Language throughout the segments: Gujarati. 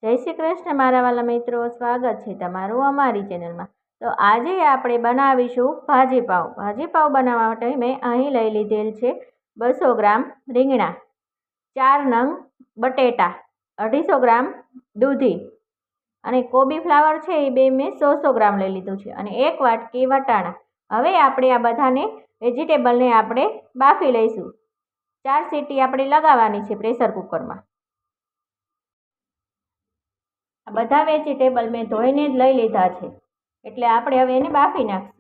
જય શ્રી કૃષ્ણ મારા વાલા મિત્રો, સ્વાગત છે તમારું અમારી ચેનલમાં। તો આજે આપણે બનાવીશું ભાજી પાઉં। ભાજી પાઉં બનાવવા માટે મેં અહીં લઈ લીધેલ છે 200 ગ્રામ રીંગણા, 4 નંગ બટેટા, 250 ગ્રામ દૂધી અને કોબી ફ્લાવર છે એ બે મેં 100 ગ્રામ લઈ લીધું છે અને 1 વાટકી વટાણા। હવે આપણે આ બધાને વેજીટેબલને આપણે બાફી લઈશું। 4 સીટી આપણે લગાવવાની છે પ્રેશર કુકરમાં। આ બધા વેજીટેબલ મેં ધોઈને જ લઈ લીધા છે, એટલે આપણે હવે એને બાફી નાખીશું।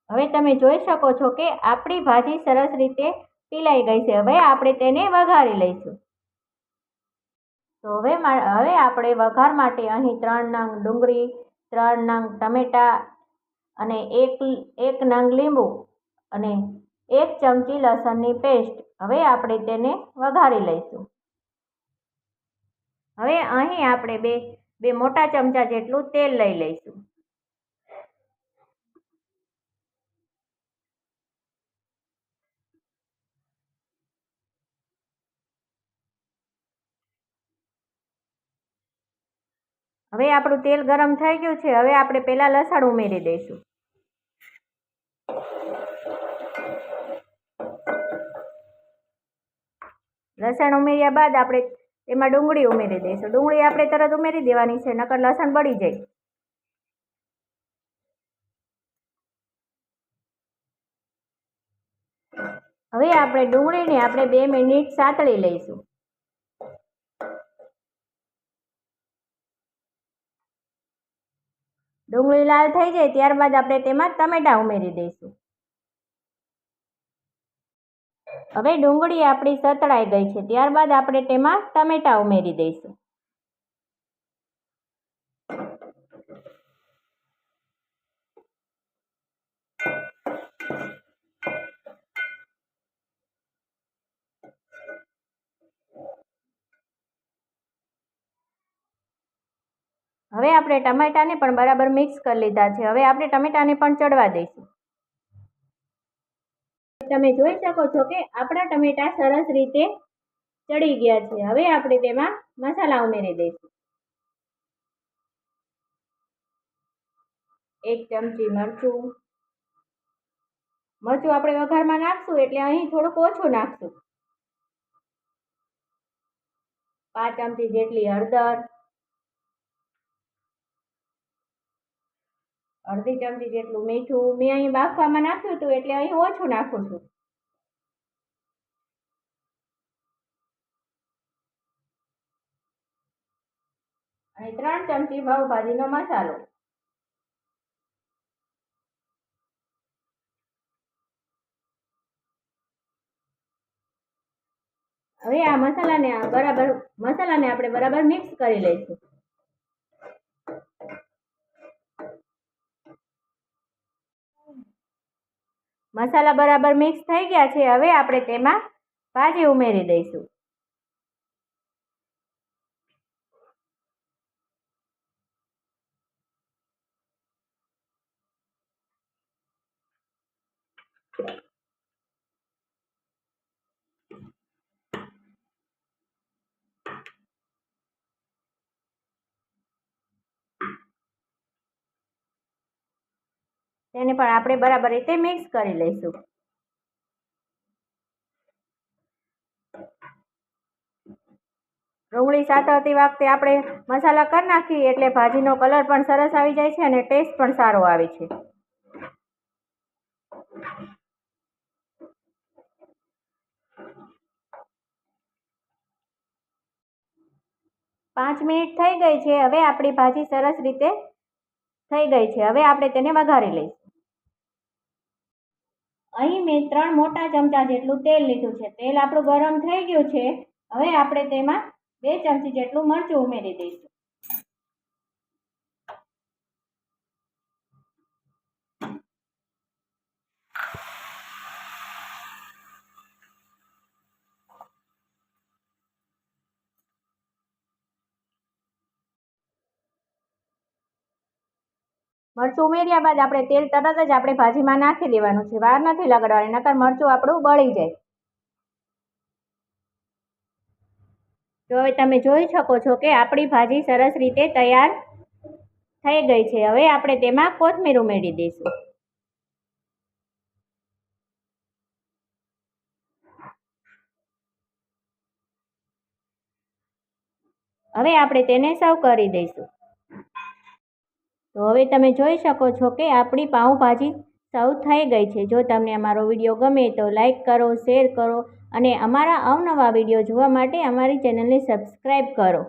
હવે તમે જોઈ શકો છો કે આપણી ભાજી સરસ રીતે પીલાઈ ગઈ છે। હવે આપણે તેને વઘારી લઈશું। તો હવે આપણે વઘાર માટે અહીં 3 નંગ ડુંગળી, 3 નંગ ટમેટા અને એક નંગ લીંબુ અને 1 ચમચી લસણની પેસ્ટ, હવે આપણે તેને વઘારી લઈશું। હવે અહીં આપણે બે મોટા ચમચા જેટલું તેલ લઈ લઈશું। હવે આપણું તેલ ગરમ થઈ ગયું છે। હવે આપણે પહેલાં લસણ ઉમેરી દઈશું। લસણ ઉમેર્યા બાદ આપણે એમાં ડુંગળી ઉમેરી દઈશું। ડુંગળી આપણે તરત ઉમેરી દેવાની છે, નકર લસણ બળી જાય। હવે આપણે ડુંગળીને 2 મિનિટ સાતળી લઈશું। ડુંગળી લાલ થઈ જાય ત્યારબાદ આપણે તેમાં ટમેટા ઉમેરી દઈશું। હવે ડુંગળી આપણી સતળાઈ ગઈ છે, ત્યારબાદ આપણે તેમાં ટમેટા ઉમેરી દઈશું। હવે આપણે ટમેટાને પણ બરાબર મિક્સ કરી લીધા છે। હવે આપણે ટમેટાને પણ ચડવા દઈશું। તમે જોઈ શકો છો કે આપણા ટમેટા સરસ રીતે ચડી ગયા છે। હવે આપણે તેમાં મસાલા ઉમેરી દઈશું। 1 ચમચી મરચું આપણે વઘારમાં નાખશું એટલે અહીં થોડુંક ઓછું નાખશું। 5 ચમચી જેટલી હળદર, અડધી ચમચી જેટલું મીઠું, મેં અહીં બાફવામાં નાખ્યું હતું એટલે અહીં ઓછું નાખું છું। અને 3 ચમચી પાવભાજીનો મસાલો। હવે આ મસાલાને આપણે બરાબર મિક્સ કરી લઈશું। મસાલા બરાબર મિક્સ થઈ ગયા છે। હવે આપણે તેમાં ભાજી ઉમેરી દઈશું। તેને પણ આપણે બરાબર રીતે મિક્સ કરી લઈશું। ડુંગળી સાતળતી વખતે આપણે મસાલા કરી નાખીએ એટલે ભાજીનો કલર પણ સરસ આવી જાય છે અને ટેસ્ટ પણ સારો આવે છે। પાંચ મિનિટ થઈ ગઈ છે। હવે આપણી ભાજી સરસ રીતે થઈ ગઈ છે। હવે આપણે તેને વઘારી લઈશું। અહીં મેં 3 મોટા ચમચા જેટલું તેલ લીધું છે। તેલ આપણું ગરમ થઈ ગયું છે। હવે આપણે તેમાં 2 ચમચી જેટલું મરચું ઉમેરી દઈશું। મરચું ઉમેર્યા બાદ આપણે તેલ તરત જ આપણે ભાજીમાં નાખી દેવાનું છે, વાર નથી લગાડવાની, નકર મરચું આપણું બળી જાય. તો હવે તમે જોઈ શકો છો કે આપણી ભાજી સરસ રીતે તૈયાર થઈ ગઈ છે. હવે આપણે તેમાં કોથમીર ઉમેરી દઈશું. હવે આપણે તેને સર્વ કરી દઈશું. તો હવે તમે જોઈ શકો છો કે આપણી પાઉંભાજી સર્વ થઈ ગઈ છે. જો તમને અમારો વિડીયો ગમે તો લાઈક કરો, શેર કરો અને અમારા અવનવા વિડીયો જોવા માટે અમારી ચેનલને સબસ્ક્રાઈબ કરો.